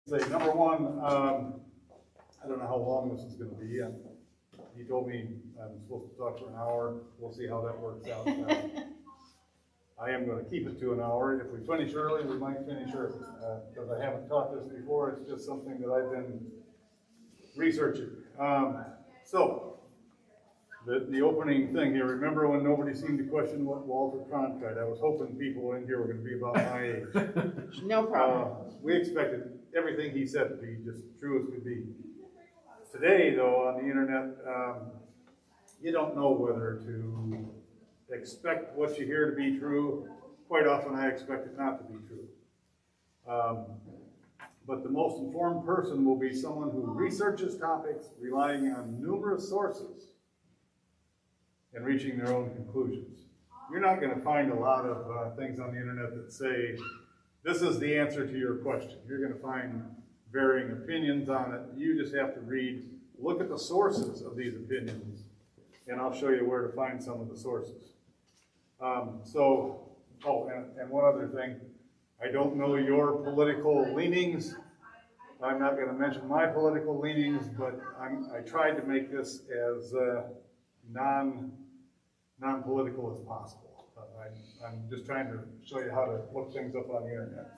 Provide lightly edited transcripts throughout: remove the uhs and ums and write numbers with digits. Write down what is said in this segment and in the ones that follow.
Say, number one, I don't know how long this is gonna be, and he told me I'm supposed to talk for an hour. We'll see how that works out. I am gonna keep it to an hour. If we finish early, we might finish early, because I haven't taught this before. It's just something that I've been researching. So, the opening thing here, remember when nobody seemed to question what Walter Kahn tried? I was hoping people in here were gonna be about my age. No problem. We expected everything he said to be just true as could be. Today, though, on the internet, you don't know whether to expect what you hear to be true. Quite often I expect it not to be true. But the most informed person will be someone who researches topics relying on numerous sources and reaching their own conclusions. You're not going to find a lot of things on the internet that say, this is the answer to your question. You're going to find varying opinions on it. You just have to look at the sources of these opinions, and I'll show you where to find some of the sources. And one other thing, I don't know your political leanings. I'm not going to mention my political leanings, but I tried to make this as non-political as possible. I'm just trying to show you how to look things up on the internet.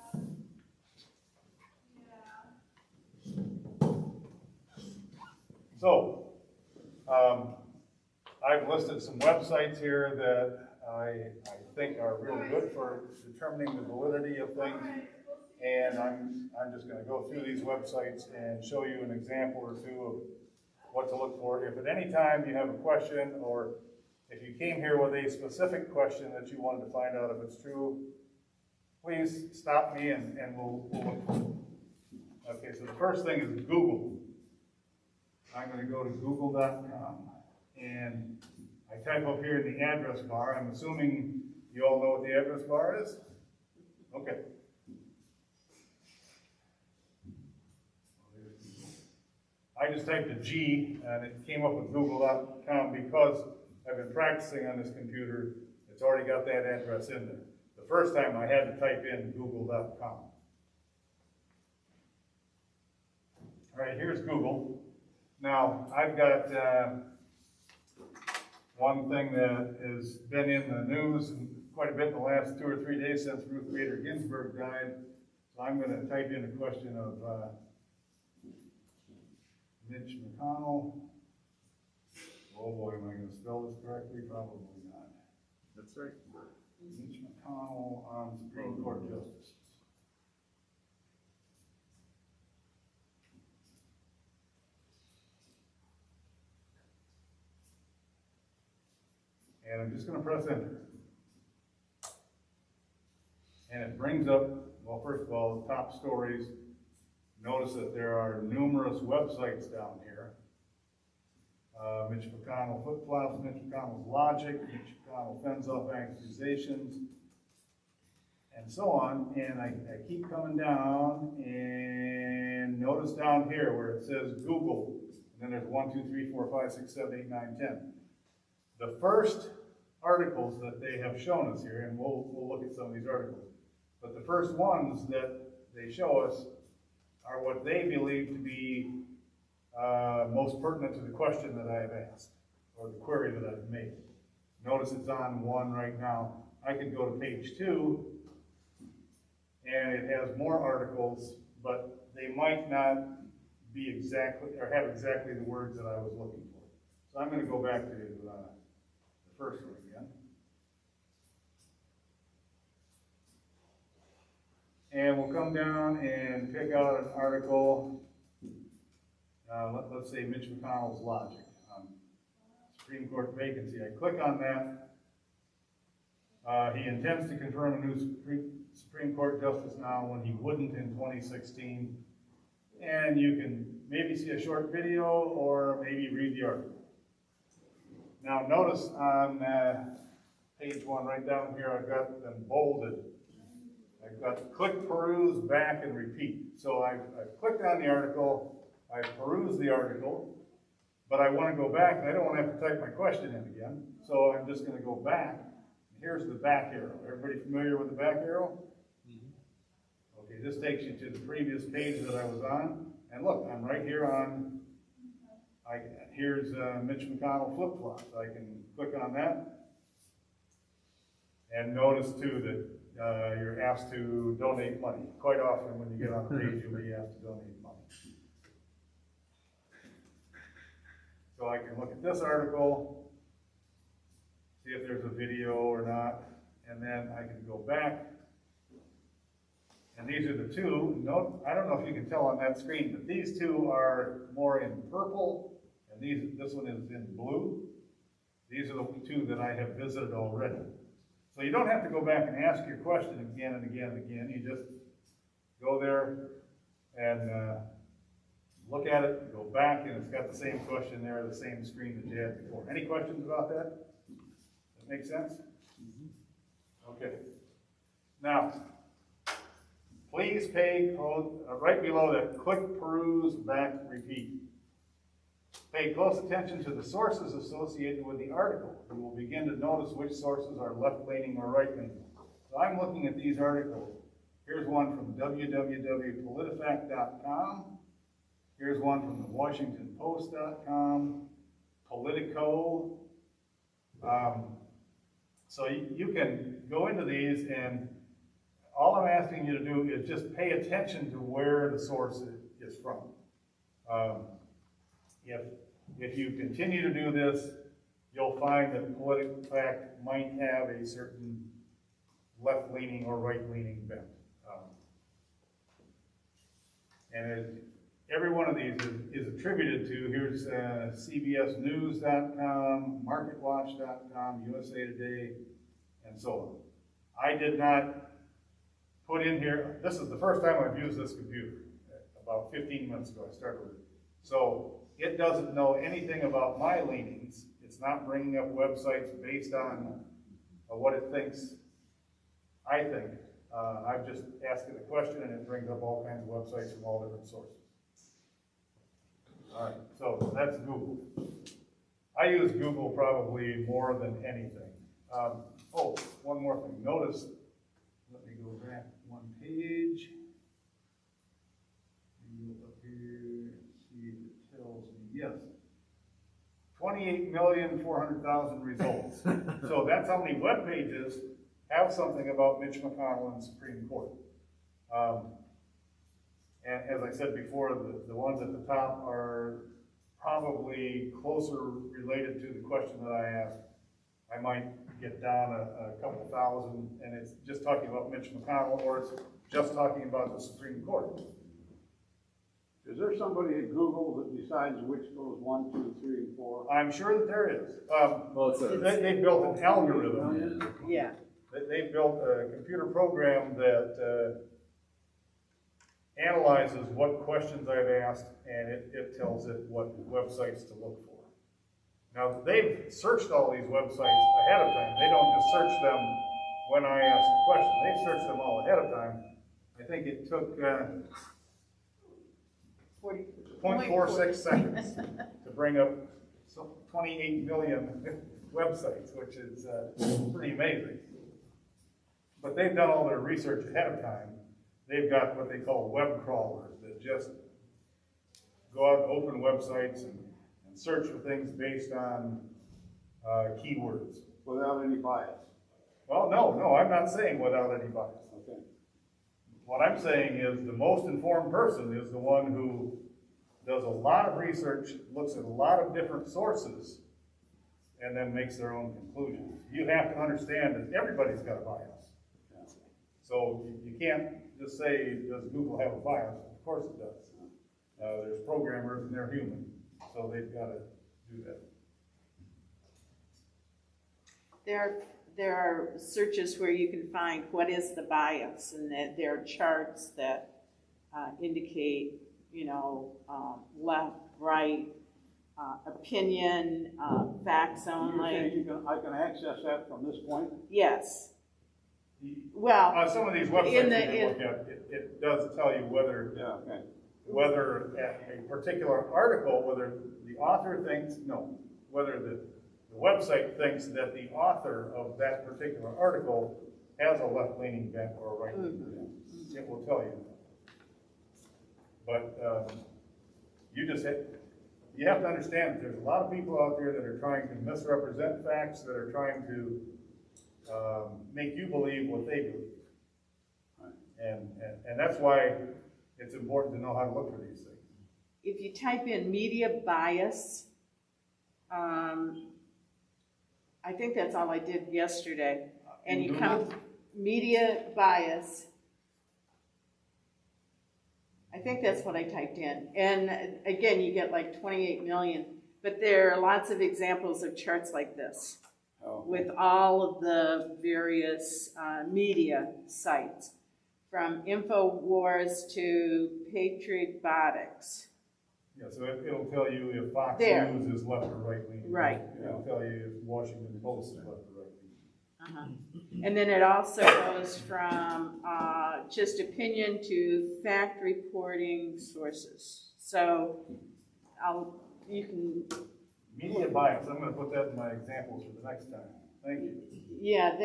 So, I've listed some websites here that I think are really good for determining the validity of things, and I'm just going to go through these websites and show you an example or two of what to look for. If at any time you have a question, or if you came here with a specific question that you wanted to find out if it's true, please stop me and we'll look for it. Okay, so the first thing is Google. I'm going to go to google.com, and I type up here in the address bar. I'm assuming you all know what the address bar is? Okay. I just typed a G, and it came up with google.com because I've been practicing on this computer. It's already got that address in there. The first time I had to type in google.com. All right, here's Google. Now, I've got one thing that has been in the news quite a bit in the last 2 or 3 days since Ruth Bader Ginsburg died. So I'm going to type in a question of Mitch McConnell. Oh boy, am I going to spell this correctly? Probably not. That's right. Mitch McConnell on Supreme Court justices. And I'm just going to press enter. And it brings up, well, first of all, the top stories. Notice that there are numerous websites down here. Mitch McConnell flip-flops, Mitch McConnell's logic, Mitch McConnell fends off accusations, and so on. And I keep coming down, and notice down here where it says Google, and then there's 1, 2, 3, 4, 5, 6, 7, 8, 9, 10. The first articles that they have shown us here, and we'll look at some of these articles, but the first ones that they show us are what they believe to be most pertinent to the question that I have asked, or the query that I've made. Notice it's on 1 right now. I could go to page 2, and it has more articles, but they might not be exactly, or have exactly the words that I was looking for. So I'm going to go back to the first one again. And we'll come down and pick out an article. Let's say Mitch McConnell's logic. Supreme Court vacancy. I click on that. He intends to confirm a new Supreme Court justice now when he wouldn't in 2016. And you can maybe see a short video or maybe read the article. Now notice on page 1 right down here, I've got them bolded. I've got click, peruse, back, and repeat. So I've clicked on the article, I've perused the article, but I want to go back, and I don't want to have to type my question in again. So I'm just going to go back. Here's the back arrow. Everybody familiar with the back arrow? Mm-hmm. Okay, Okay, this takes you to the previous page that I was on, and look, I'm right here on, here's Mitch McConnell flip-flops. I can click on that, and notice too that you're asked to donate money. Quite often when you get on the page, you'll be asked to donate money. So I can look at this article, see if there's a video or not, and then I can go back. And these are the two. Note, I don't know if you can tell on that screen, but these two are more in purple, and this one is in blue. These are the two that I have visited already. So you don't have to go back and ask your question again and again and again. You just go there and look at it, go back, and it's got the same question there, the same screen that you had before. Any questions about that? That make sense? Okay. Now, please pay, right below that, click, peruse, back, repeat. Pay close attention to the sources associated with the article. You will begin to notice which sources are left-leaning or right-leaning. So I'm looking at these articles. Here's one from www.politifact.com. Here's one from the WashingtonPost.com, Politico. So you can go into these, and all I'm asking you to do is just pay attention to where the source is from. If you continue to do this, you'll find that PolitiFact might have a certain left-leaning or right-leaning bent. And every one of these is attributed to, here's CBSNews.com, MarketWatch.com, USA Today, and so on. I did not put in here, this is the first time I've used this computer. About 15 minutes ago I started with it. So it doesn't know anything about my leanings. It's not bringing up websites based on what it thinks I think. I've just asked it a question and it brings up all kinds of websites from all different sources. All right, so that's Google. I use Google probably more than anything. Oh, one more thing. Notice, let me go back one page. Up here, see if it tells me, yes. 28,400,000 results. So that's how many web pages have something about Mitch McConnell and the Supreme Court. And as I said before, the ones at the top are probably closer related to the question that I asked. I might get down a couple thousand, and it's just talking about Mitch McConnell, or it's just talking about the Supreme Court. Is there somebody at Google that decides which goes 1, 2, 3, and 4? I'm sure that there is. They built an algorithm. Yeah. They built a computer program that analyzes what questions I've asked, and it tells it what websites to look for. Now, they've searched all these websites ahead of time. They don't just search them when I ask the question. They've searched them all ahead of time. I think it took 0.46 seconds to bring up 28 million websites, which is pretty amazing. But they've done all their research ahead of time. They've got what they call web crawlers that just go out and open websites and search for things based on keywords. Without any bias? Well, no, I'm not saying without any bias. Okay. What I'm saying is the most informed person is the one who does a lot of research, looks at a lot of different sources, and then makes their own conclusions. You have to understand that everybody's got a bias. So you can't just say, does Google have a bias? Of course it does. There's programmers and they're human, so they've got to do that. There are searches where you can find what is the bias, and that there are charts that indicate, left, right, opinion, facts only. I can access that from this point? Yes. Well, some of these websites you can look at, it does tell you whether a particular article, whether the author thinks, whether the website thinks that the author of that particular article has a left-leaning bent or a right-leaning bent. it will tell you. But you have to understand that there's a lot of people out there that are trying to misrepresent facts, that are trying to make you believe what they believe. And that's why it's important to know how to look for these things. If you type in media bias, I think that's all I did yesterday. And you come, media bias. I think that's what I typed in. And again, you get like 28 million. But there are lots of examples of charts like this with all of the various media sites, from InfoWars to Patriotics. Yeah, so it'll tell you if Fox News is left or right leaning. Right. It'll tell you if Washington Post is left or right leaning. And then it also goes from just opinion to fact reporting sources. So you can. Media bias, I'm going to put that in my examples for the next time. Thank you. Yeah,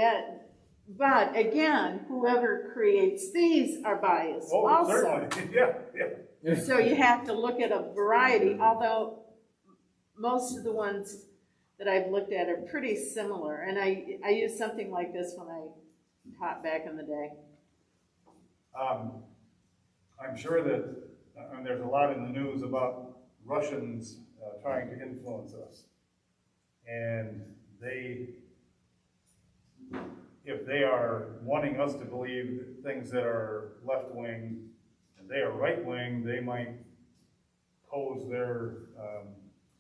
but again, whoever creates these are biased also. Certainly, yeah. So you have to look at a variety, although most of the ones that I've looked at are pretty similar. And I used something like this when I taught back in the day. I'm sure that there's a lot in the news about Russians trying to influence us. And if they are wanting us to believe things that are left-wing and they are right-wing, they might pose their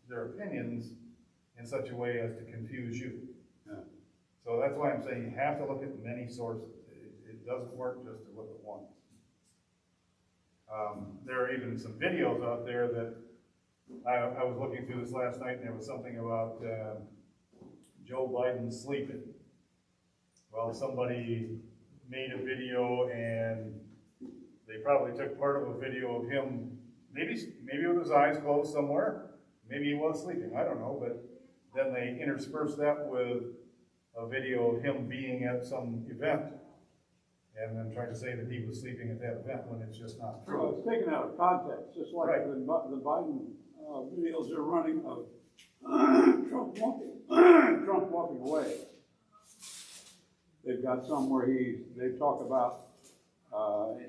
opinions in such a way as to confuse you. Yeah. So that's why I'm saying you have to look at many sources. It doesn't work just to look at one. There are even some videos out there that I was looking through this last night, and there was something about Joe Biden sleeping. Well, somebody made a video, and they probably took part of a video of him, maybe with his eyes closed somewhere. Maybe he was sleeping, I don't know, but then they interspersed that with a video of him being at some event, and then tried to say that he was sleeping at that event when it's just not true. Well, it's taken out of context, just like the Biden videos are running of Trump walking away. They've got some where they talk about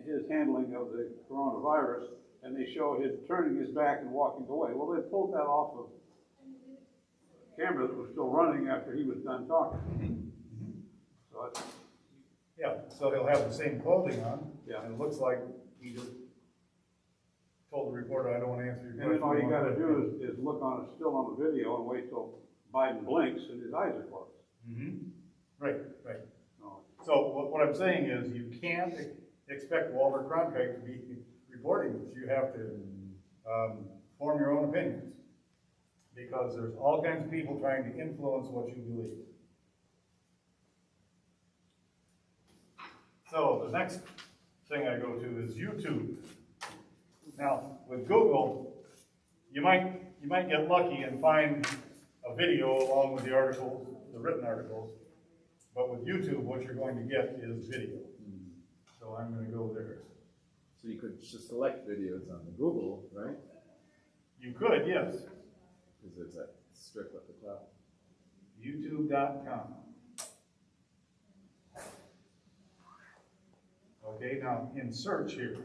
his handling of the coronavirus, and they show him turning his back and walking away. Well, they pulled that off of camera that was still running after he was done talking. So so he'll have the same clothing on. Yeah. And it looks like he just told the reporter, I don't want to answer your question. And then all you got to do is look on it still on the video and wait till Biden blinks and his eyes are closed. Mm-hmm. Right. So what I'm saying is you can't expect Walter Cronkite to be reporting this. You have to form your own opinions, because there's all kinds of people trying to influence what you believe. So the next thing I go to is YouTube. Now, with Google, you might get lucky and find a video along with the articles, the written articles. But with YouTube, what you're going to get is video. So I'm going to go there. So you could just select videos on the Google, right? You could, yes. Because there's that strip at the top. YouTube.com. Okay, now in search here,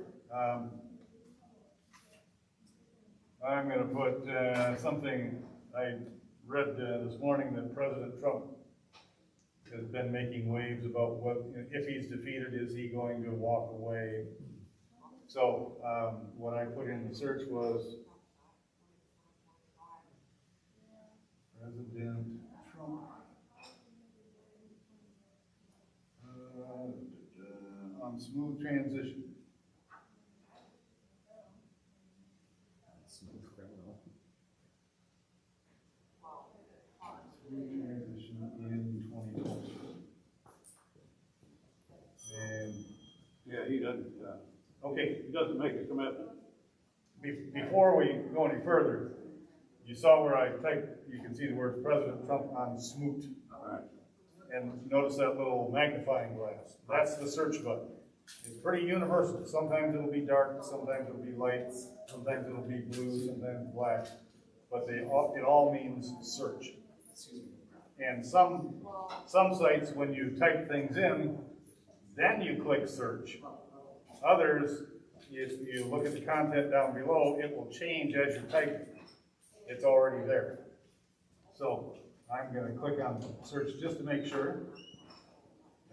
I'm going to put something I read this morning that President Trump has been making waves about if he's defeated, is he going to walk away? So what I put in the search was President Trump on smooth transition. Smooth criminal. Smooth transition in 2020. And Yeah, he doesn't. okay, He doesn't make a commitment. before we go any further, you saw where I typed, you can see the words President Trump on smoot. All right. And notice that little magnifying glass. That's the search button. It's pretty universal. Sometimes it'll be dark, sometimes it'll be light, sometimes it'll be blue, sometimes black. But it all means search. And some sites, when you type things in, then you click search. Others, if you look at the content down below, it will change as you're typing. It's already there. So I'm going to click on search just to make sure.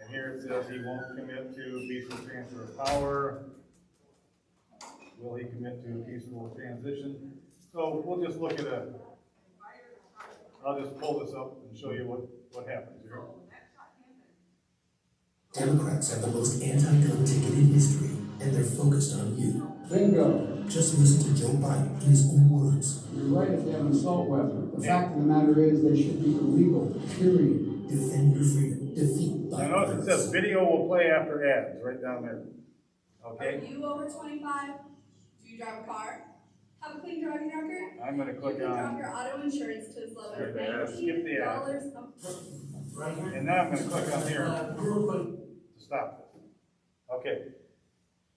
And here it says he won't commit to peaceful transfer of power. Will he commit to a peaceful transition? So we'll just look at I'll just pull this up and show you what happens here. Democrats have the most anti-gun ticket in history, and they're focused on you. Bingo. Just listen to Joe Biden in his own words. You're right if they have an assault weapon. The fact of the matter is they should be illegal, period. Defend your freedom. Defeat Now notice it says violence. video will play after ads, right down there. Okay? Are you over 25? Do you drive a car? Have a clean driving record? I'm going to You click can drop on, your auto insurance to as low Skip as the ad, skip the ad. $19 a month. and then I'm going to click on here to stop this. Okay.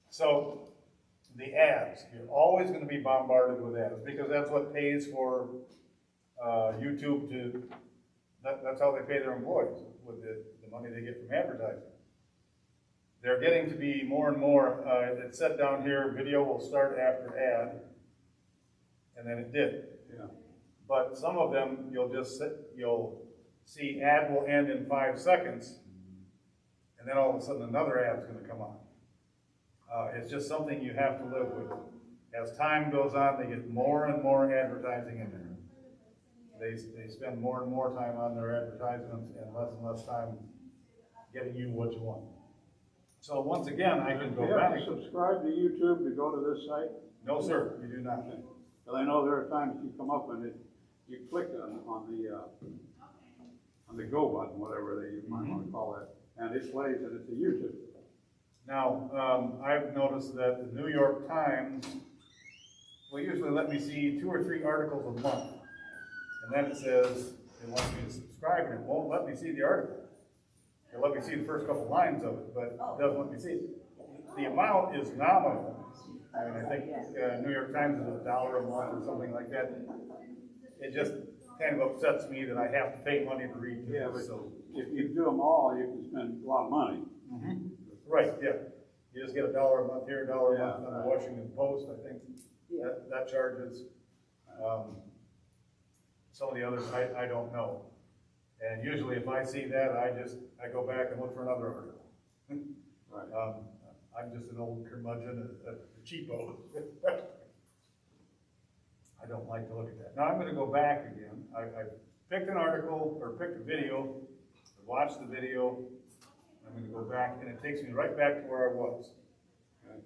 So the ads, you're always going to be bombarded with ads because that's what pays for YouTube to, that's how they pay their employees, with the money they get from advertising. They're getting to be more and more, it said down here, video will start after ad, and then it did. Yeah. But some of them, you'll see ad will end in 5 seconds, and then all of a sudden another ad's gonna come on. It's just something you have to live with. As time goes on, they get more and more advertising in there. They spend more and more time on their advertisements and less time getting you what you want. So once again, I can Do go you have back. to subscribe to YouTube to go to this site? No, sir, you do not. Because I know there are times you come up and you click on the go button, whatever you might want to call that, and it plays and it's a YouTube. Now, I've noticed that the New York Times will usually let me see 2 or 3 articles a month. And then it says it wants me to subscribe and it won't let me see the article. It'll let me see the first couple lines of it, but it doesn't let me see it. The amount is nominal. I mean, I think New York Times is $1 a month or something like that. It just kind of upsets me that I have to pay money to read Yeah, this. but So, if you do them all, you can spend a lot of money. right, yeah. You just get $1 a month here, $1 a Yeah, month on the Washington Post, I think. That charges. Some of the others, I don't know. And usually if I see that, I go back and look for another article. Right. I'm just an old curmudgeon, a cheapo. I don't like to look at that. Now I'm gonna go back again. I picked an article, or picked a video, watched the video. I'm gonna go back, and it takes me right back to where I was. Okay.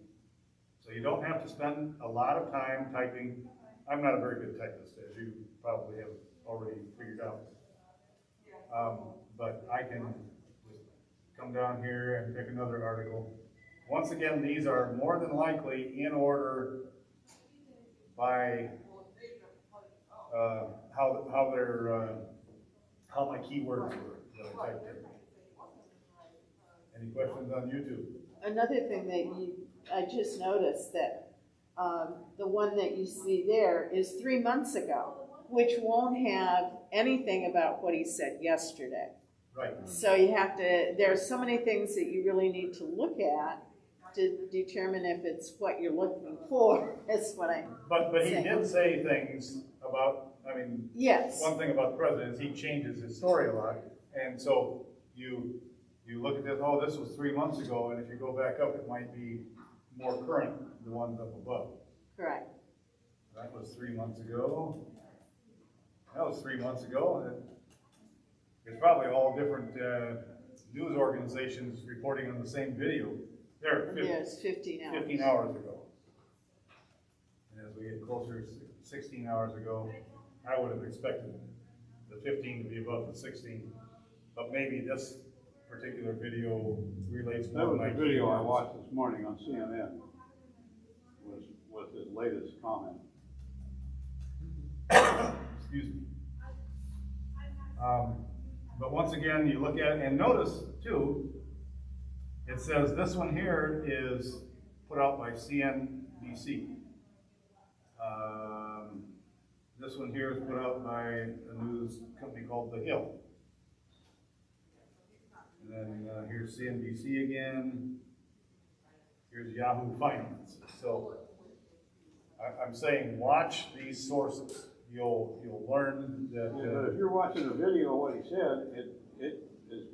So you don't have to spend a lot of time typing. I'm not a very good typist, as you probably have already figured out. But I can just come down here and pick another article. Once again, these are more than likely in order by how my keywords were that I typed in. Any questions on YouTube? Another thing that I just noticed that the one that you see there is 3 months ago, which won't have anything about what he said yesterday. Right. So you have to, there are so many things that you really need to look at to determine if it's what you're looking for, is what I'm But he saying. did say things about, I mean, Yes, one thing about the president is he changes his story a lot. And so you look at this, oh, this was 3 months ago, and if you go back up, it might be more current, the ones up above. correct. That was 3 months ago. That was 3 months ago. And it's probably all different news organizations reporting on the same video. There, And there's 15 hours. 15 hours ago. And as we get closer, 16 hours ago, I would have expected the 15 to be above the 16. But maybe this particular video relates That more to was my the video I keywords. watched this morning on CNN, was his latest comment. Excuse me. But once again, you look at it and notice too, It says this one here is put out by CNBC. This one here is put out by a news company called The Hill. And then here's CNBC again. Here's Yahoo Finance. So I'm saying watch these sources. You'll learn that. But if you're watching a video of what he said, it is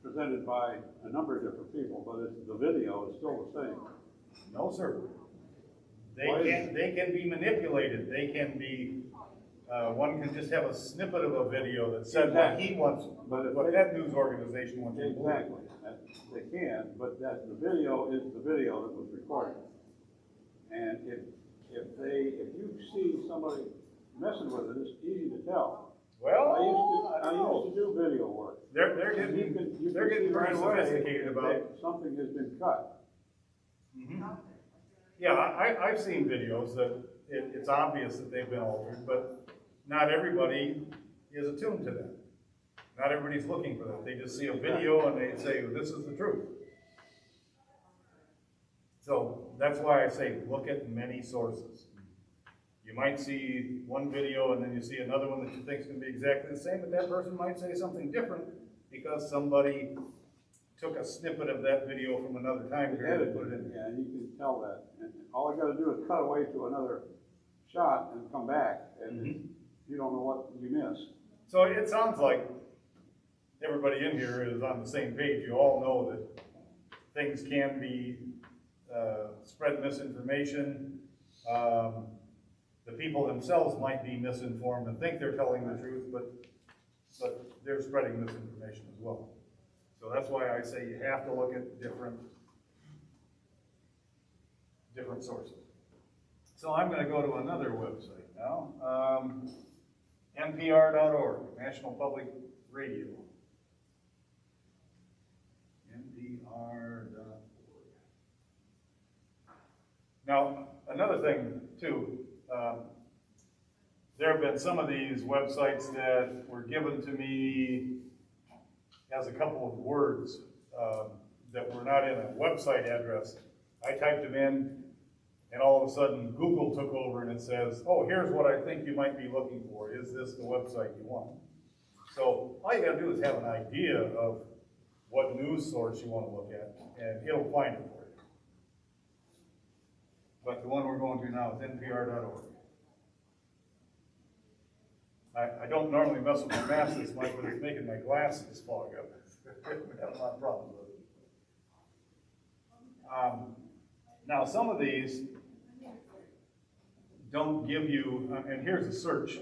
presented by a number of different people, but the video is still the same. No, sir. They can be manipulated. They can be. One can just have a snippet of a video that said what he wants, But what that news organization wants to believe. Exactly. They can, but the video is the video that was recorded. And if you see somebody messing with it, it's easy to tell. Well, I used to do video work. They're getting pretty sophisticated about it. Something has been cut. Mm-hmm. Yeah, I've seen videos that it's obvious that they've been altered, but not everybody is attuned to that. Not everybody's looking for that. They just see a video and they say, this is the truth. So that's why I say look at many sources. You might see one video and then you see another one that you think is going to be exactly the same, but that person might say something different because somebody took a snippet of that video from another time period and put it in. Yeah, you can tell that. And all I got to do is cut away to another shot and come back, and you don't know what you missed. So it sounds like everybody in here is on the same page. You all know that things can be spread misinformation. The people themselves might be misinformed and think they're telling the truth, but they're spreading misinformation as well. So that's why I say you have to look at different sources. So I'm going to go to another website now. NPR.org, National Public Radio. NPR.org. Now, another thing, too, there have been some of these websites that were given to me as a couple of words that were not in a website address. I typed them in, and all of a sudden Google took over and it says, oh, here's what I think you might be looking for. Is this the website you want? So all you got to do is have an idea of what news source you want to look at, and it'll find it for you. But the one we're going to now is NPR.org. I don't normally mess with my maps this much, but it's making my glasses fog up. We have a lot of problems with it. Now, some of these don't give you, and here's a search.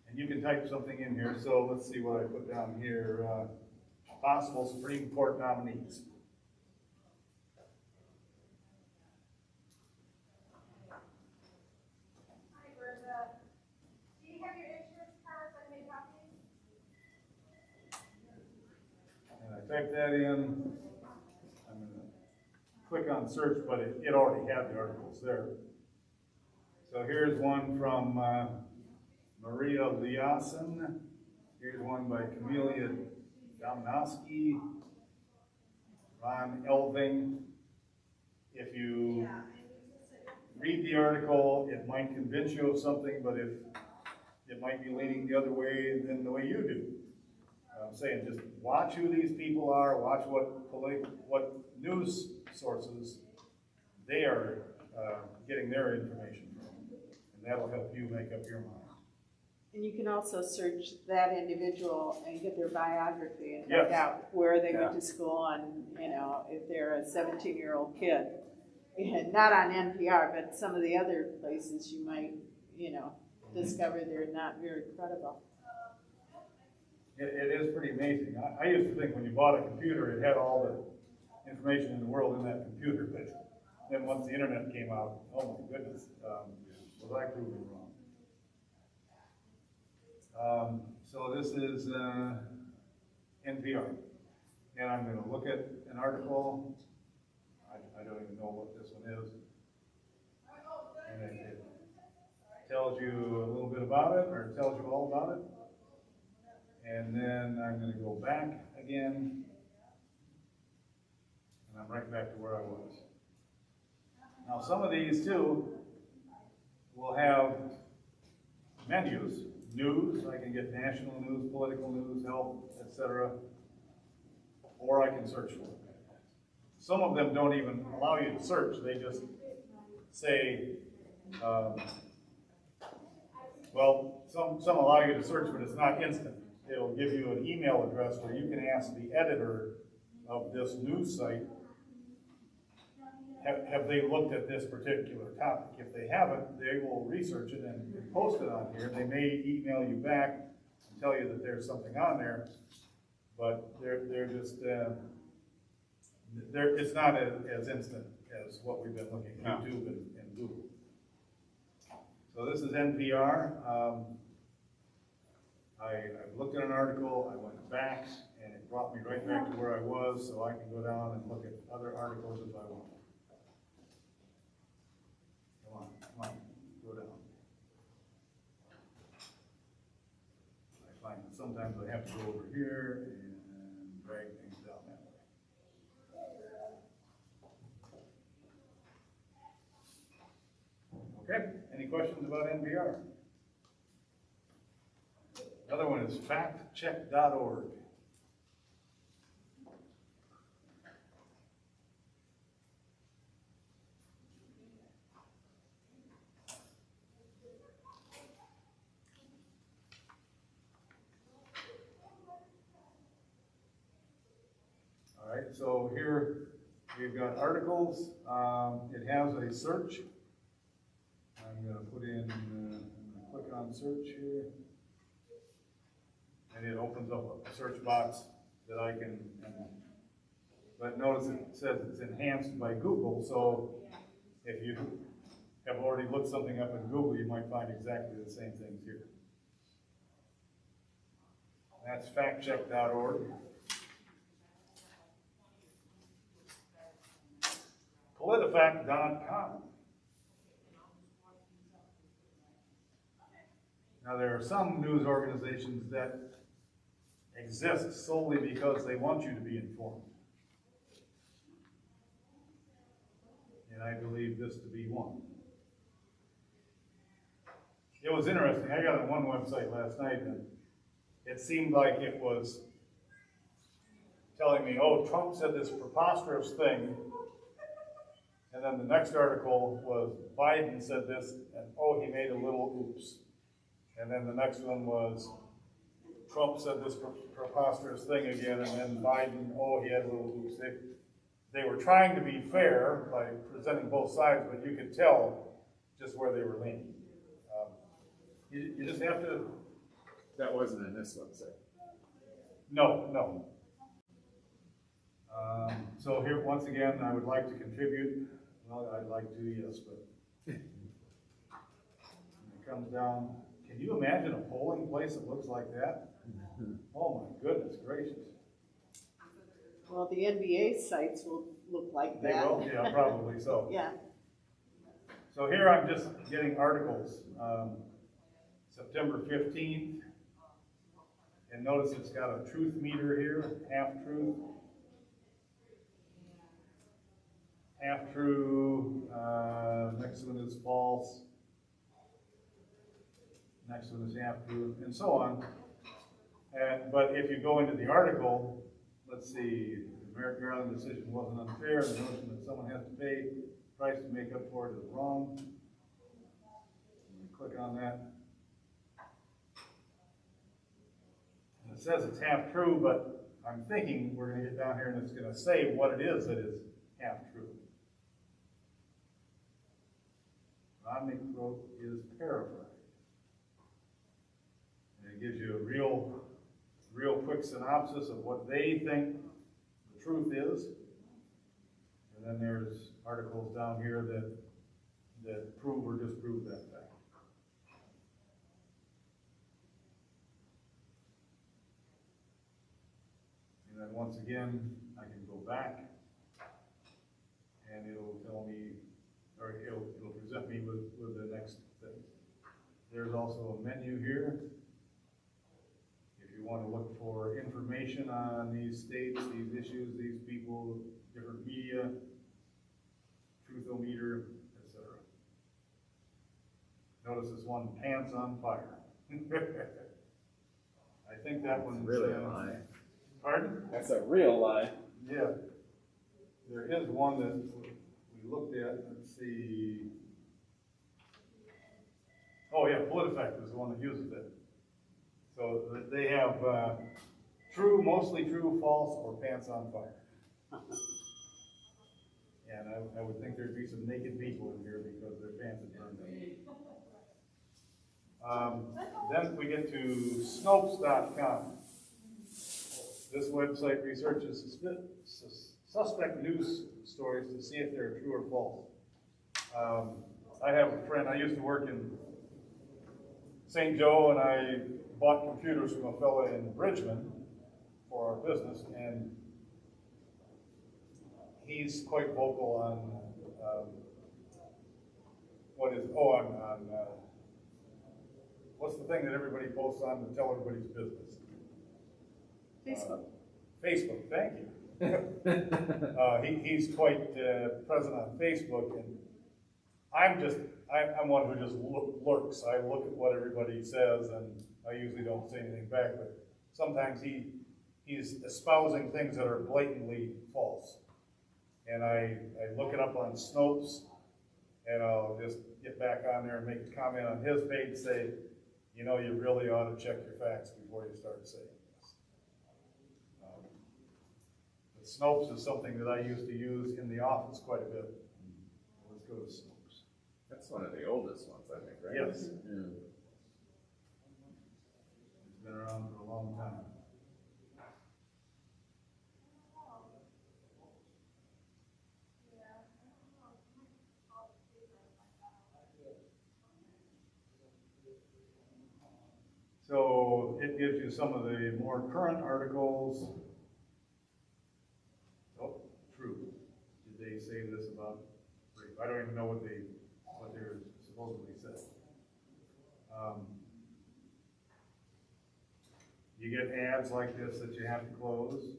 And you can type something in here. So let's see what I put down here. Possible Supreme Court nominees. Type that in. I'm going to click on search, but it already had the articles there. So here's one from Maria Liassen. Here's one by Camelia Domnowski, Ron Elving. If you read the article, it might convince you of something, but if it might be leaning the other way than the way you do. I'm saying just watch who these people are, watch what news sources they are getting their information from, and that'll help you make up your mind. And you can also search that individual and get their biography and Yes. find out where they went to school and, you know, if they're a 17-year-old kid. And not on NPR, but some of the other places you might, you know, discover they're not very credible. It is pretty amazing. I used to think when you bought a computer, it had all the information in the world in that computer, but then once the internet came out, oh my goodness, was I proven wrong. So this is NPR, and I'm going to look at an article. I don't even know what this one is, and it tells you a little bit about it, or it tells you all about it. And then I'm going to go back again, and I'm right back to where I was. Now, some of these too will have menus, news, I can get national news, political news, health, etc., or I can search for it. Some of them don't even allow you to search, they just say, well, some allow you to search, but it's not instant. It'll give you an email address where you can ask the editor of this news site, have they looked at this particular topic? If they haven't, they will research it and post it on here. They may email you back and tell you that there's something on there, but they're just, it's not as instant as what we've been looking at YouTube and Google. So this is NPR. I looked at an article, I went back, and it brought me right back to where I was, so I can go down and look at other articles if I want. Come on, go down. I find that sometimes I have to go over here and drag things down that way. Okay, any questions about NPR? Another one is factcheck.org. All right, so here we've got articles. It has a search. I'm going to put in, I'm going to click on search here. And it opens up a search box that I can, but notice it says it's enhanced by Google, so if you have already looked something up in Google, you might find exactly the same things here. That's factcheck.org. Politifact.com. Now there are some news organizations that exist solely because they want you to be informed. And I believe this to be one. It was interesting, I got on one website last night and it seemed like it was telling me, oh, Trump said this preposterous thing, and then the next article was Biden said this, and oh, he made a little oops. And then the next one was Trump said this preposterous thing again, and then Biden, oh, he had a little oops. They were trying to be fair by presenting both sides, but you could tell just where they were leaning. You just have to... That wasn't in this website. No. So here, once again, I would like to contribute. Well, I'd like to, yes, but when it comes down, can you imagine a polling place that looks like that? Oh my goodness gracious. Well, the NBA sites will look like They that. will, yeah, probably so. Yeah. So here I'm just getting articles, September 15th, and notice it's got a truth meter here, half truth. Half true, next one is false, next one is half true, and so on. But if you go into the article, let's see, the Merrick Garland decision wasn't unfair, the notion that someone has to pay price to make up for it is wrong. Click on that. And it says it's half true, but I'm thinking we're going to get down here and it's going to say what it is that is half true. Romney quote is paraphrased. And it gives you a real quick synopsis of what they think the truth is. And then there's articles down here that prove or disprove that fact. And then once again, I can go back and it'll tell me, or it'll present me with the next thing. There's also a menu here. If you want to look for information on these states, these issues, these people, different media, truthometer, etc. Notice this one, pants on fire. I think that one's Really a lie. Pardon? That's a real lie. Yeah. There is one that we looked at, let's see. Oh yeah, PolitiFact is the one that uses it. So they have true, mostly true, false, or pants on fire. And I would think there'd be some naked people in here because their pants had burned up. Then we get to Snopes.com. This website researches suspect news stories to see if they're true or false. I have a friend, I used to work in St. Joe, and I bought computers from a fellow in Bridgman for our business, and he's quite vocal on what's the thing that everybody posts on to tell everybody's business? Facebook. Facebook, thank you. He's quite present on Facebook, and I'm one who just lurks. I look at what everybody says, and I usually don't say anything back, but sometimes he's espousing things that are blatantly false. And I look it up on Snopes, and I'll just get back on there and make a comment on his page, say, you know, you really ought to check your facts before you start saying this. But Snopes is something that I used to use in the office quite a bit. Let's go to Snopes. That's one of the oldest ones, I think, right? Yes. Yeah. It's been around for a long time. So it gives you some of the more current articles. Oh, true. Did they say this about rape? I don't even know what they're supposedly said. You get ads like this that you have to close,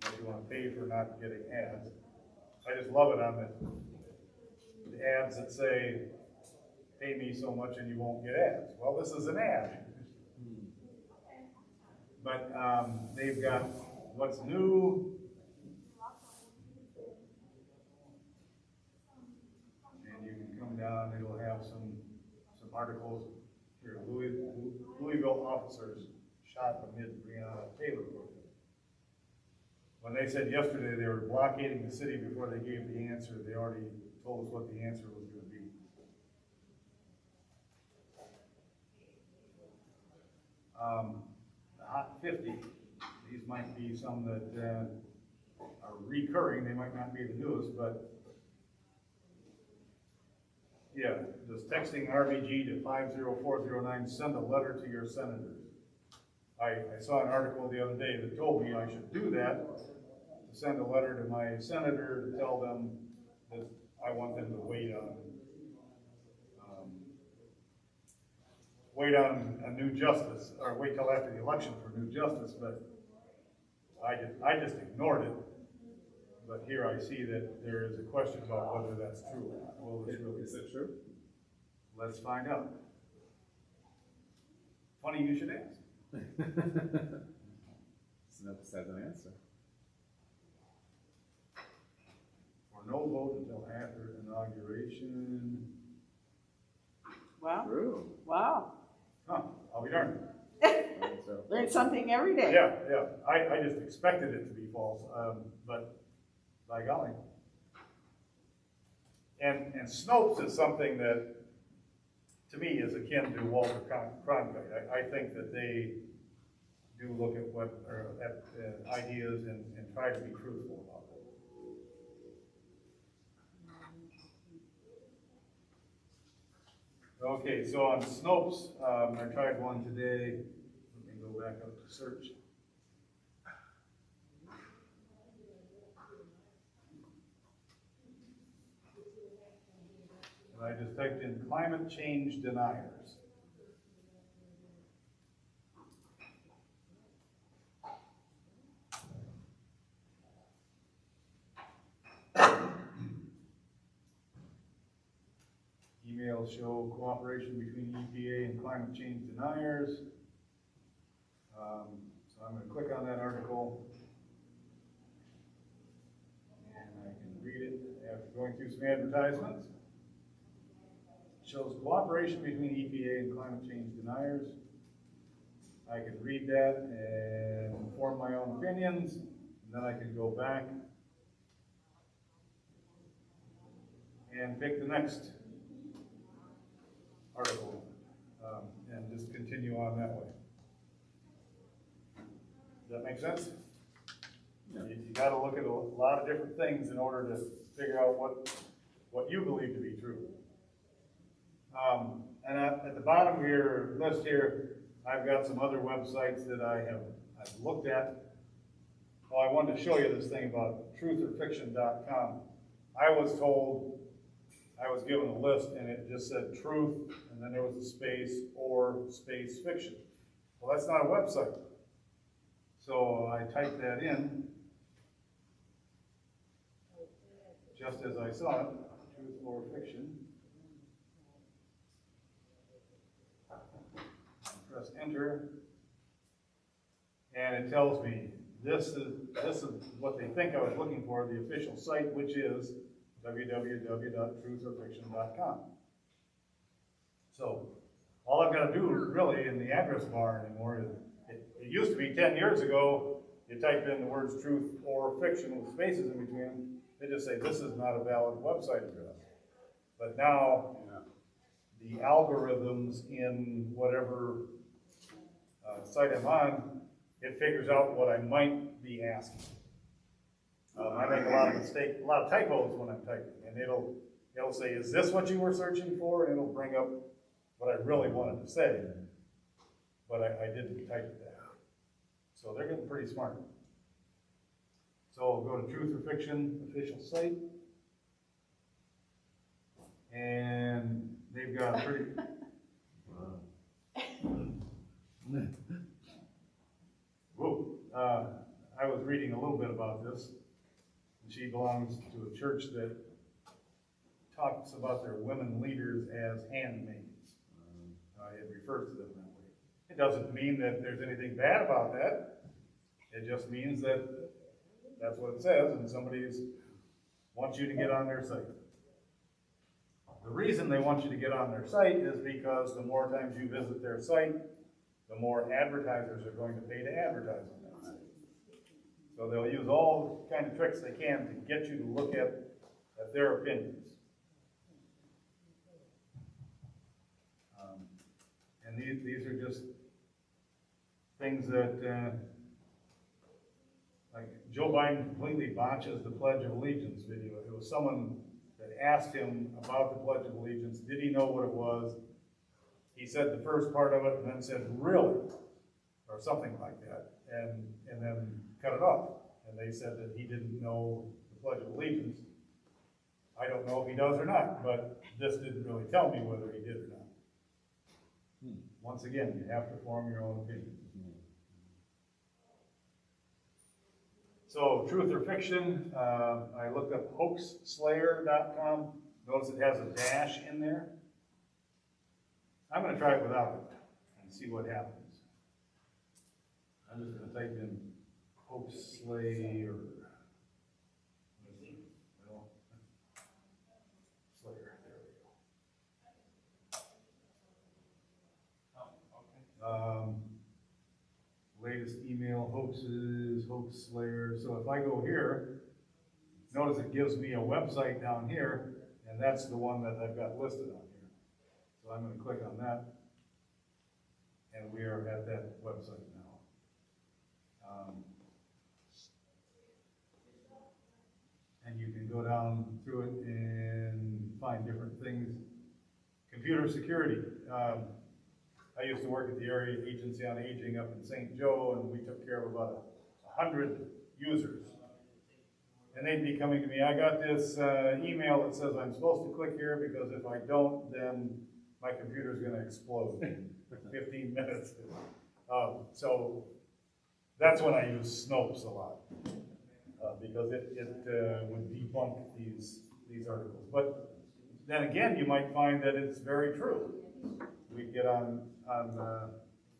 unless you want to pay for not getting ads. I just love it on the ads that say, pay me so much and you won't get ads. Well, this is an ad. But they've got what's new, and you can come down, it'll have some articles here. Louisville officers shot amid Breonna Taylor protest. When they said yesterday they were blockading the city before they gave the answer, they already told us what the answer was going to be. The Hot 50, these might be some that are recurring. They might not be the newest, but yeah, does texting RBG to 50409 send a letter to your senators? I saw an article the other day that told me I should do that, to send a letter to my senator to tell them that I want them to wait on a new justice, or wait till after the election for new justice, but I just ignored it. But here I see that there is a question about whether that's true or not. Well, Is it true? Let's find out. Funny you should ask. Snopes has an answer. For no vote until after inauguration. Wow. True. Wow. Huh, I'll be darned. So, Learn something every day. Yeah. I just expected it to be false, but by golly. And Snopes is something that, to me, is akin to Walter Cronkite. I think that they do look at ideas and try to be truthful about them. Okay, so on Snopes, I tried one today. Let me go back up to search. And I just typed in climate change deniers. Emails show cooperation between EPA and climate change deniers. So I'm going to click on that article. And I can read it after going through some advertisements. It shows cooperation between EPA and climate change deniers. I can read that and form my own opinions, and then I can go back and pick the next article, and just continue on that way. Does that make sense? Yeah. You gotta look at a lot of different things in order to figure out what you believe to be true. And at the bottom of your list here, I've got some other websites that I've looked at. Well, I wanted to show you this thing about trutherfiction.com. I was given a list and it just said truth, and then there was a space or space fiction. Well, that's not a website. So I typed that in, just as I saw it, truth or fiction. Press enter, and it tells me this is what they think I was looking for, the official site, which is www.trutherfiction.com. So all I've got to do really in the address bar anymore is, it used to be 10 years ago, you type in the words truth or fiction with spaces in between them, they just say this is not a valid website address. But now, the algorithms in whatever site I'm on, it figures out what I might be asking. I make a lot of typos when I'm typing, and it'll say, is this what you were searching for? And it'll bring up what I really wanted to say, but I didn't type it that. So they're getting pretty smart. So I'll go to Truth or Fiction official site, and they've got a pretty, whoa, I was reading a little bit about this. She belongs to a church that talks about their women leaders as handmaids. It refers to them that way. It doesn't mean that there's anything bad about that. It just means that that's what it says, and somebody wants you to get on their site. The reason they want you to get on their site is because the more times you visit their site, the more advertisers are going to pay to advertise on that site. So they'll use all kind of tricks they can to get you to look at their opinions. And these are just things that, like Joe Biden completely botches the Pledge of Allegiance video. It was someone that asked him about the Pledge of Allegiance. Did he know what it was? He said the first part of it and then said, really? Or something like that. And then cut it off. And they said that he didn't know the Pledge of Allegiance. I don't know if he does or not, but this didn't really tell me whether he did or not. Once again, you have to form your own opinion. So, truth or fiction, I looked up hoaxslayer.com. Notice it has a dash in there. I'm going to try it without it and see what happens. I'm just going to type in hoaxslayer. Well, Slayer, there we go. Latest email hoaxes, hoax slayer. So if I go here, notice it gives me a website down here, and that's the one that I've got listed on here. So I'm going to click on that, and we are at that website now. And you can go down through it and find different things. Computer security. I used to work at the Area Agency on Aging up in St. Joe, and we took care of about 100 users. And they'd be coming to me, I got this email that says I'm supposed to click here because if I don't, then my computer's going to explode in 15 minutes. So that's when I use Snopes a lot, because it would debunk these articles. But then again, you might find that it's very true. We get on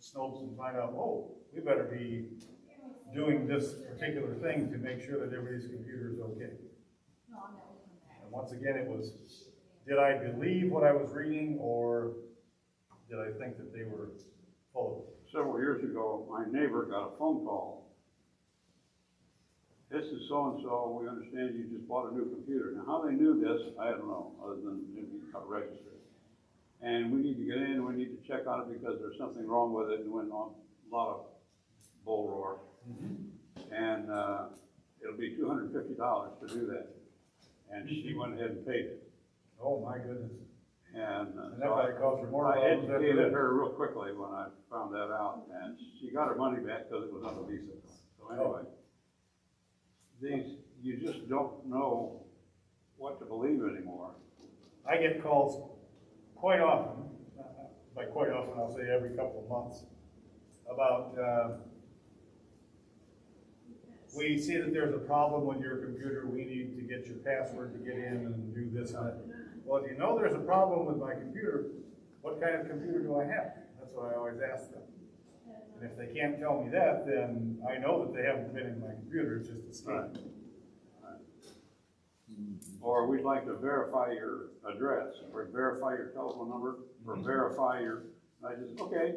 Snopes and find out, oh, we better be doing this particular thing to make sure that everybody's computer is okay. And once again, it was, did I believe what I was reading, or did I think that they were full of it? Several years ago, my neighbor got a phone call. This is so-and-so, we understand you just bought a new computer. Now, how they knew this, I don't know, other than it got registered. And we need to get in, we need to check on it because there's something wrong with it, and went on a lot of bull roar. And it'll be $250 to do that. And she went ahead and paid it. Oh, my goodness. And And that so might cost her more I problems after educated that. her real quickly when I found that out, and she got her money back because it was on the Visa. So anyway, you just don't know what to believe anymore. I get calls quite often, by quite often, I'll say every couple of months, about, we see that there's a problem with your computer, we need to get your password to get in and do this and that. Well, if you know there's a problem with my computer, what kind of computer do I have? That's what I always ask them. And if they can't tell me that, then I know that they haven't been in my computer, it's just a scam. Or we'd like to verify your address, or verify your telephone number, or verify your, I just, okay,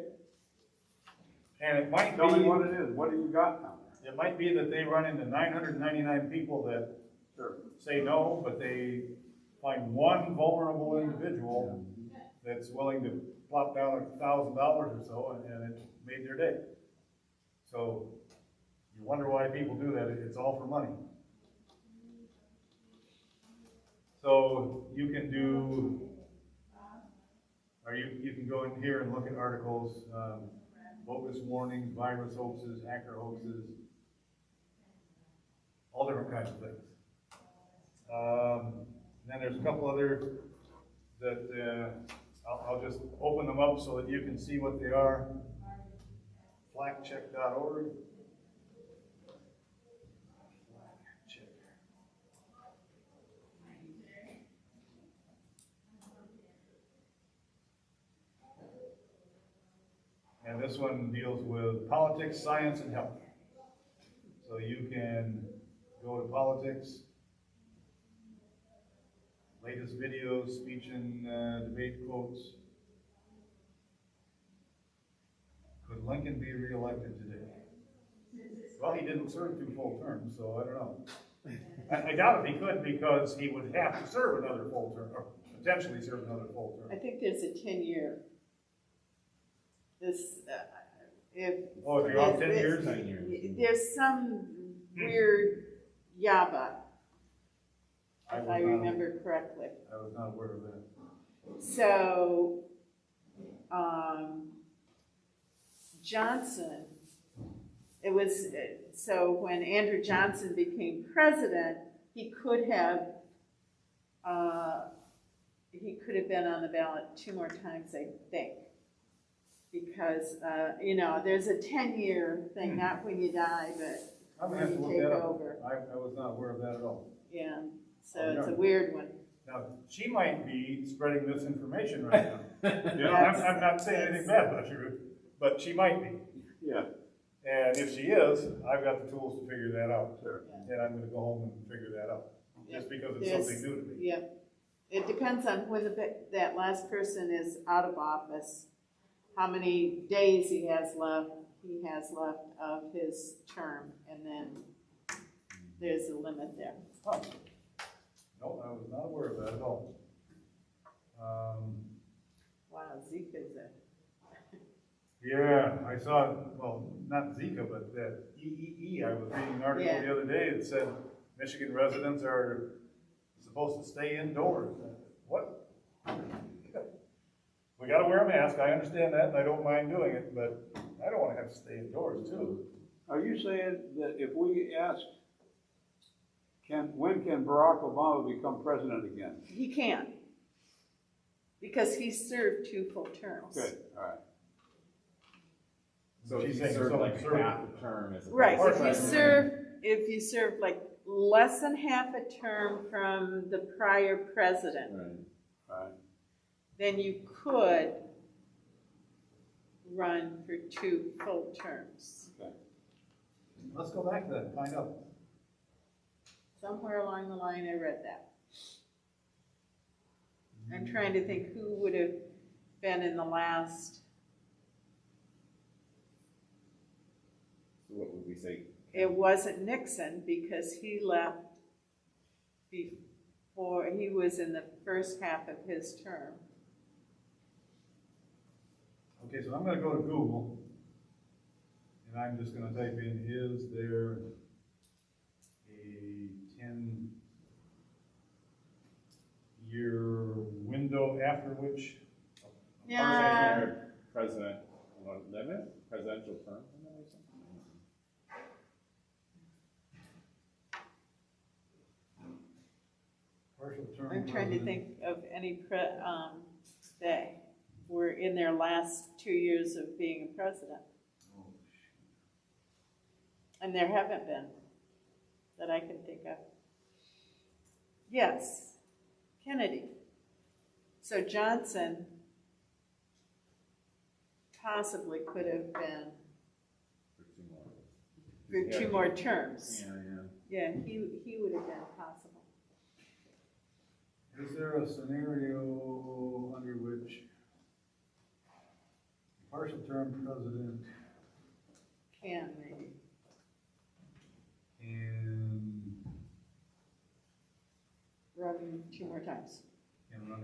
And it might tell me be, what it is, what do you got now? it might be that they run into 999 people that Sure. say no, but they find one vulnerable individual that's willing to plop down $1,000 or so, and it made their day. So you wonder why people do that. It's all for money. So you can do, or you can go in here and look at articles, bogus warnings, virus hoaxes, hacker hoaxes, all different kinds of things. Then there's a couple other that I'll just open them up so that you can see what they are. Flagcheck.org. And this one deals with politics, science, and health. So you can go to politics, latest videos, speech and debate quotes. Could Lincoln be reelected today? Well, he didn't serve 2 full terms, so I don't know. I doubt if he could, because he would have to serve another full term, or potentially serve another full term. I think there's a 10-year. This, if. Oh, if you're on 10 if- years? 10 years. There's some weird yabba, if I remember correctly. I was not aware of that. So, Johnson, it was, so when Andrew Johnson became president, he could have been on the ballot 2 more times, I think. Because, there's a 10-year thing, not when you die, but I'm gonna when have to you look take that up. over. I was not aware of that at all. Yeah, so Oh, it's a yeah. weird one. Now, she might be spreading misinformation right now. Yes. I'm not saying anything bad about you, but she might be. Yeah, And if she is, I've got the tools to figure that out. sure. And I'm gonna go home and figure that out, just because it's There's- something new to me. Yeah, it depends on when that last person is out of office, how many days he has left of his term, and then there's a limit there. Huh. No, I was not aware of that at all. Wow, Zika's a. Yeah, I saw, well, not Zika, but that EEE. I was reading an article Yeah. the other day that said Michigan residents are supposed to stay indoors. What? We gotta wear a mask, I understand that, and I don't mind doing it, but I don't wanna have to stay indoors too. Are you saying that if we ask, when can Barack Obama become president again? He can't, because he served 2 full terms. Good, all right. So if She's you saying serve someone like served- half a term as a Right, president. if you serve like less than half a term from the prior president, Right. Right. then you could run for 2 full terms. Okay. Let's go back to that and find out. Somewhere along the line, I read that. I'm trying to think who would have been in the last, So what would we say? it wasn't Nixon because he left before, he was in the first half of his term. Okay, so I'm gonna go to Google, and I'm just gonna type in, is there a 10-year window after which? Yeah. President, limit, presidential term limit or something? Partial term I'm trying to president. think of any that were in their last 2 years of being a president. Oh, And there haven't been, that I can think of. Yes, Kennedy. So Johnson possibly could have been For 2 more. for 2 more terms. Yeah, yeah. Yeah, he would have been possible. Is there a scenario under which partial term president Can maybe. can Run 2 more times. run?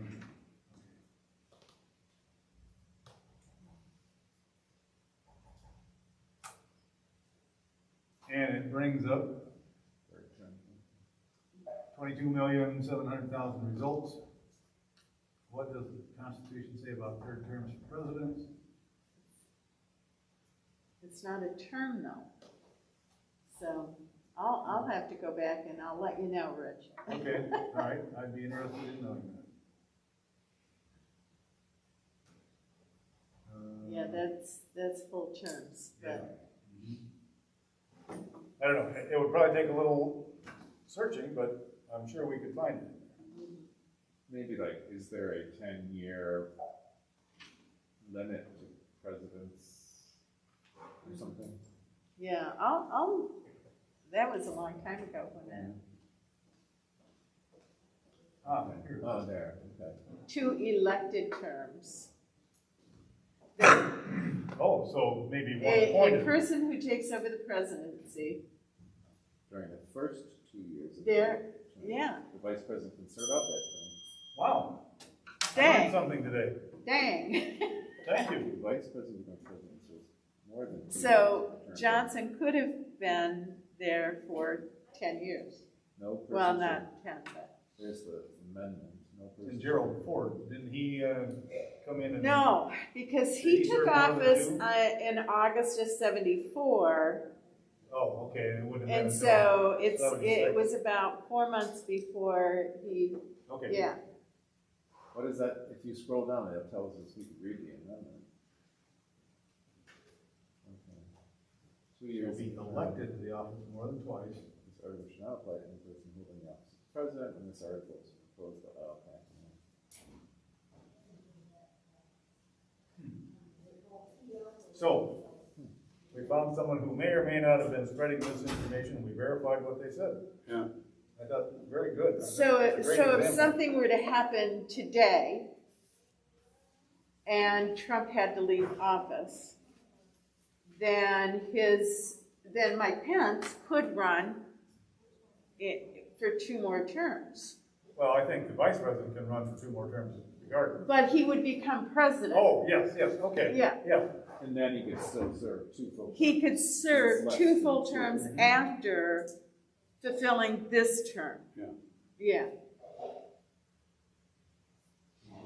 And it brings up Third term. 22,700,000 results. What does the Constitution say about third terms for presidents? It's not a term though. So I'll have to go back and I'll let you know, Rich. Okay, all right, I'd be interested in knowing that. Yeah, that's full terms, Yeah. but I don't know, it would probably take a little searching, but I'm sure we could find it. Maybe like, is there a 10-year limit to presidents or something? yeah, that was a long time ago when that. Ah, here. Oh, there, okay. 2 elected terms. Oh, so maybe one A appointed. person who takes over the presidency, During the first 2 years of There, the term, yeah. the vice president can serve out that Wow. I Dang. learned something today. dang. Thank term. you. The vice president or president serves more than 2 So years. Johnson could have been there for 10 years. No person. Well, shall- not 10, but. There's the amendment, no person. And Gerald Ford, didn't he come in and? No, because Did he he took serve more than office 2? in August of '74, Oh, okay, it wouldn't have been. and so it 76. was about 4 months before he, Okay. yeah. What is that? If you scroll down, it'll tell us if we could read the amendment. Okay. 2 You'll years. be elected to the office more than twice. This article should not apply to any person holding the office of president, and this article is proposed, okay. So, we found someone who may or may not have been spreading misinformation, we verified what they said. Yeah. I thought, very good. So, That's a great so if example. something were to happen today, and Trump had to leave office, then Mike Pence could run for 2 more terms. Well, I think the vice president can run for 2 more terms regardless. But he would become president. Oh, yes, okay. Yeah. Yeah, And then he could still serve 2 full terms. He could serve Less 2 than full 2. terms after fulfilling this term. Yeah. Yeah.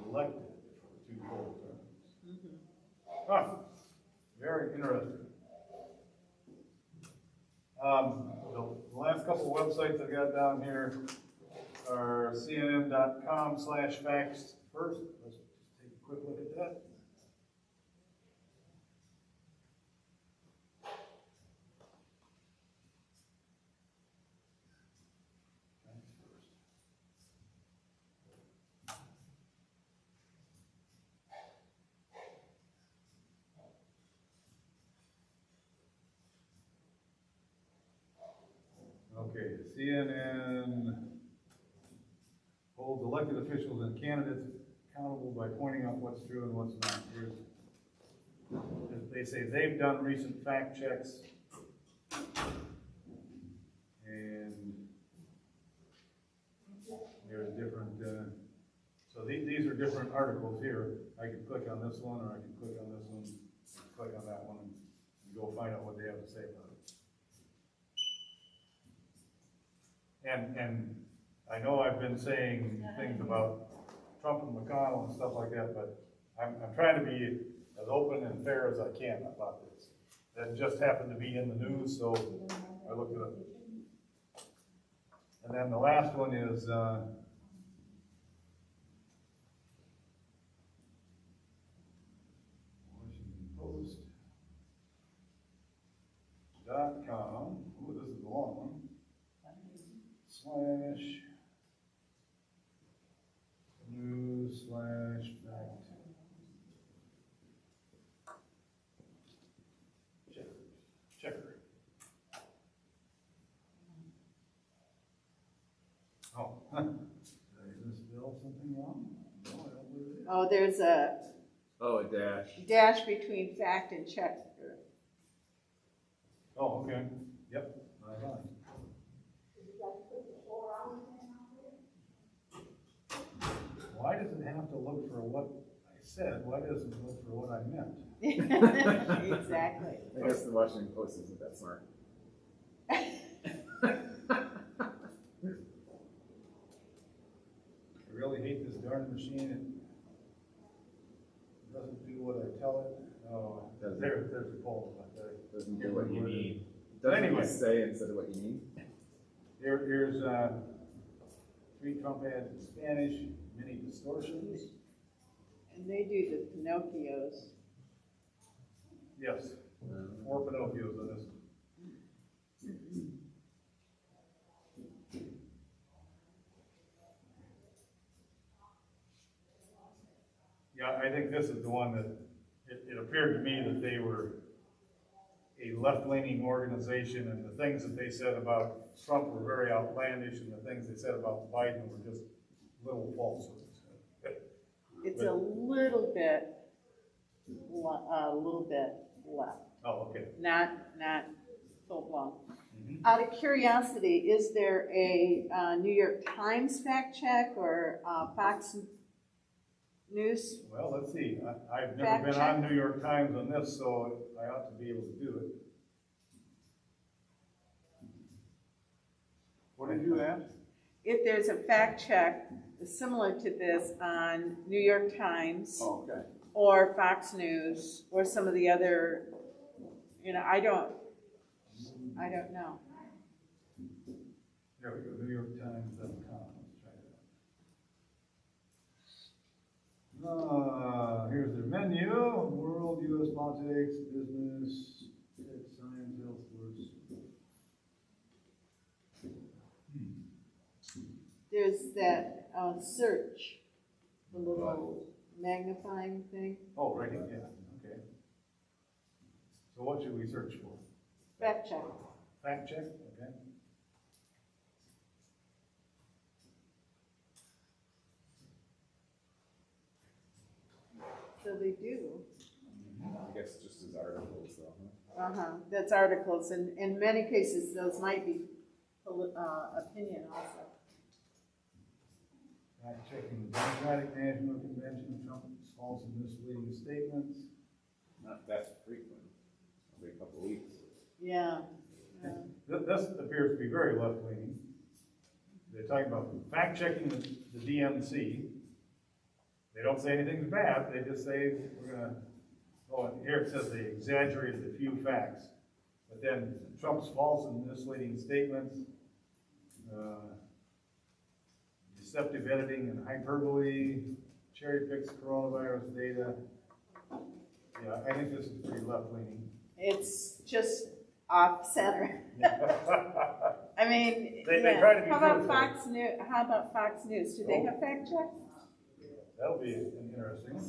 elected for 2 full terms. Ah, very interesting. The last couple websites I got down here are cnn.com/facts first. Let's just take a quick look at that. CNN holds elected officials and candidates accountable by pointing out what's true and what's not. They say they've done recent fact checks, and there's different, so these are different articles here. I can click on this one, or I can click on this one, click on that one, and go find out what they have to say about it. And I know I've been saying things about Trump and McConnell and stuff like that, but I'm trying to be as open and fair as I can about this. That just happened to be in the news, so I looked it up. And then the last one is, WashingtonPost.com. Ooh, this is a long one. /news/fact. Checker. Oh, did I misspell something wrong? No, I don't believe it. Oh, there's a Oh, a dash. dash between fact and checker. Oh, okay. Yep. Right on. Why does it have to look for what I said? Why doesn't it look for what I meant? Exactly. I guess the Washington Post isn't that smart. I really hate this darn machine. It doesn't do what I tell it. Oh, there's a poll. Doesn't do what you need. But Doesn't anyway. say instead of what you need. Here's 3 Trump ads in Spanish, many distortions. And they do the Pinocchios. Yes, 4 Pinocchios on this. Yeah, I think this is the one that it appeared to me that they were a left-leaning organization, and the things that they said about Trump were very outlandish, and the things they said about Biden were just little falsehoods. It's a little bit left, Oh, okay. not full blown. Mm-hmm. Out of curiosity, is there a New York Times fact check or Fox News? Well, let's see. I've never Fact been check. on New York Times on this, so I ought to be able to do it. What did you ask? If there's a fact check similar to this on New York Times Oh, okay. or Fox News or some of the other, I don't know. There we go, NewYorkTimes.com. Let's try that. Here's their menu: world, U.S. politics, business, tech, science, health, sports. There's that search, the little magnifying thing. Oh, right here, yeah, okay. So what should we search for? Fact check. Fact check, okay. So they do. I guess just as articles though, huh? That's articles, and in many cases, those might be opinion also. Fact checking the Democratic National Convention, Trump's false and misleading statements. Not that frequent. Every couple of weeks. Yeah. This appears to be very left-leaning. They're talking about fact-checking the DNC. They don't say anything's bad, they just say we're gonna, oh, and here it says they exaggerated a few facts. But then Trump's false and misleading statements, deceptive editing and hyperbole, cherry picks coronavirus data. Yeah, I think this is pretty left-leaning. It's just off center. I mean, They try to be how about truthful. Fox News? How about Fox News? Do they have fact checks? That'll be interesting.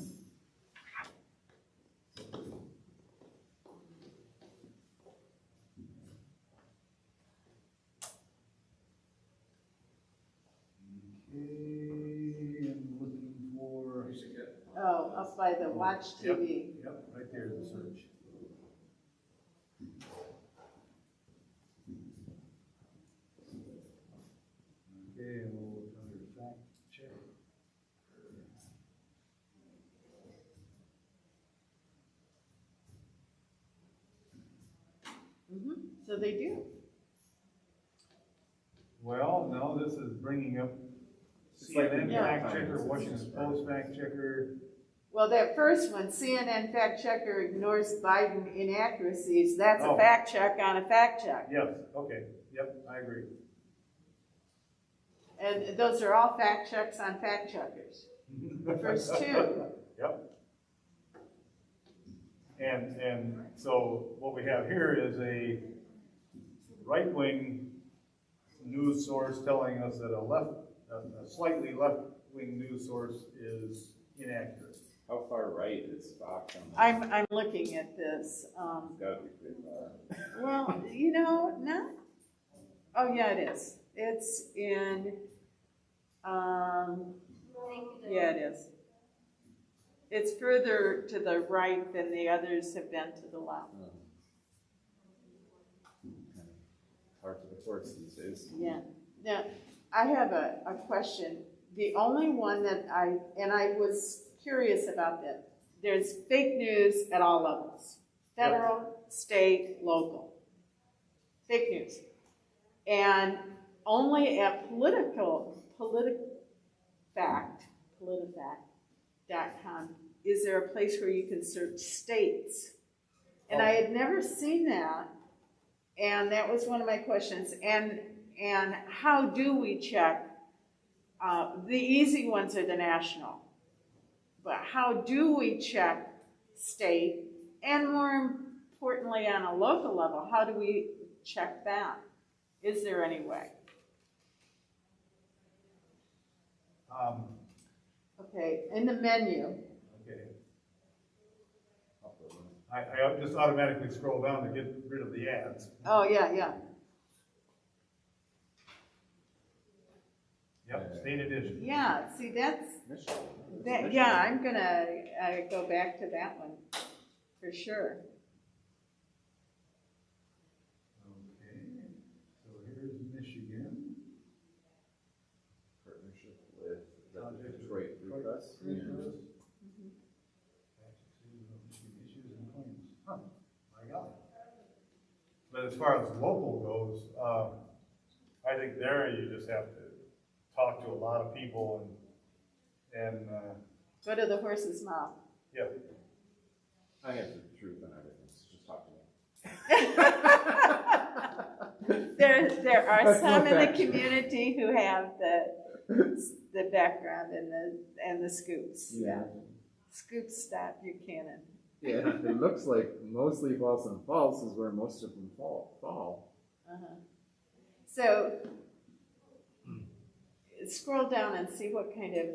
Oh, up by the Watch Yep, TV. Yep, right there's the search. Okay, and we'll look under fact check. So they do. Well, no, this is bringing up It's like CNN the fact Times checker, is Washington Post fact checker. Well, that first one, CNN fact checker ignores Biden inaccuracies, that's a Oh. fact check on a fact check. Yes, okay, yep, I agree. And those are all fact checks on fact checkers. The first two. Yep. And so what we have here is a right-wing news source telling us that a slightly left-wing news source is inaccurate. How far right is Fox on that? I'm looking at this. It's gotta be pretty far. Well, not, oh yeah, it is. It's in, yeah, it is. It's further to the right than the others have been to the left. Hard to divorce these days. Yeah. Now, I have a question. The only one that I was curious about that, there's fake news at all levels. Federal, state, local. Fake news. And only at politifact.com is there a place where you can search states. And I had never seen that. And that was one of my questions. And how do we check? The easy ones are the national. But how do we check state? And more importantly, on a local level, how do we check that? Is there any way? Okay, in the menu. Okay. I just automatically scroll down to get rid of the ads. Oh, yeah. Yep, state edition. Yeah, see, that's, Michigan. yeah, I'm gonna go back to that one for sure. Okay, so here's Michigan. Partnership with the Project Detroit Free Press. Free Yeah. Press. Issues and claims. Huh, my God. But as far as local goes, I think there you just have to talk to a lot of people and Go to the horse's mouth. yeah. I have the truth on everything, so just talk to me. There are That's some no in the fact. community who have the background and the scoops. Yeah. Scoops stop Buchanan. Yeah, it looks like mostly false and false is where most of them fall. Uh-huh. So scroll down and see what kind of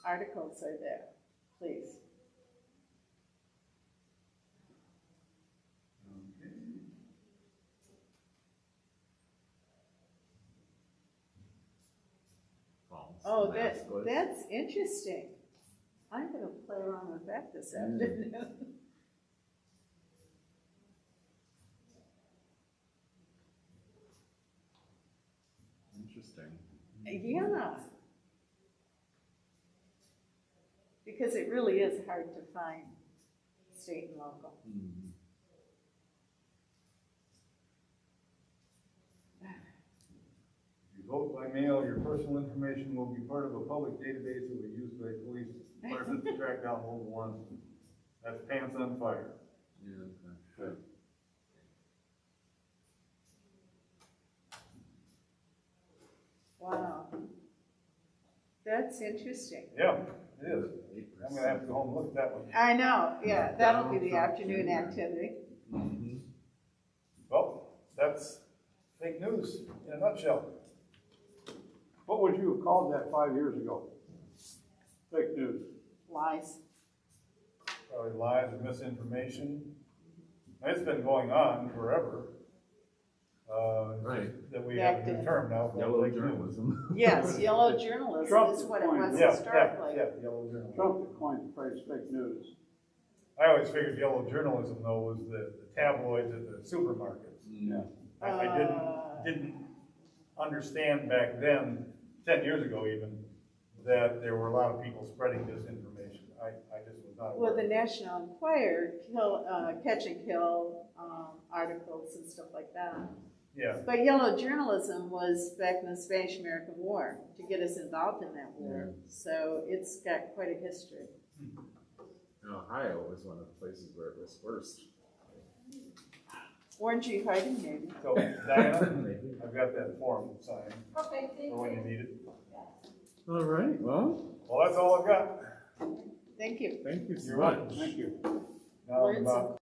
articles are there, please. False. Oh, That's good. that's interesting. I'm going to play around with that this afternoon. Interesting. Yeah. Because it really is hard to find state and local. Mm. If you vote by mail, your personal information will be part of a public database that will be used by police departments to track down mobile ones. That's pants on fire. Yeah, okay. Wow. That's interesting. Yeah, it is. 8%. I'm gonna have to go home and look at that one. I know, yeah, that'll be the afternoon activity. Mhm. Well, that's fake news in a nutshell. What would you have called that 5 years ago? Fake news. Lies. Probably lies and misinformation. And it's been going on forever. Right. That we have a Back new then. term now. called Yellow fake news. journalism. Yes, yellow journalism Trump is what it coined was it. Yeah, historically. yeah, yellow journalism. Trump that coined the phrase fake news. I always figured yellow journalism though was the tabloids at the supermarkets. Yeah. I didn't understand back then, 10 years ago even, that there were a lot of people spreading disinformation. I just was not aware. Well, the National Enquirer catch and kill articles and stuff like that. Yeah, But yellow journalism was back in the Spanish-American War to get us involved in that war. So it's got quite a history. And Ohio was one of the places where it was worst. Weren't you hiding, maybe? so Diana, Maybe. I've got that form signed Okay, thank for when you you. need it. All right, well, Well, that's all I've got. Thank you. thank you so You're much. welcome. Thank you. Now I'm Learned some about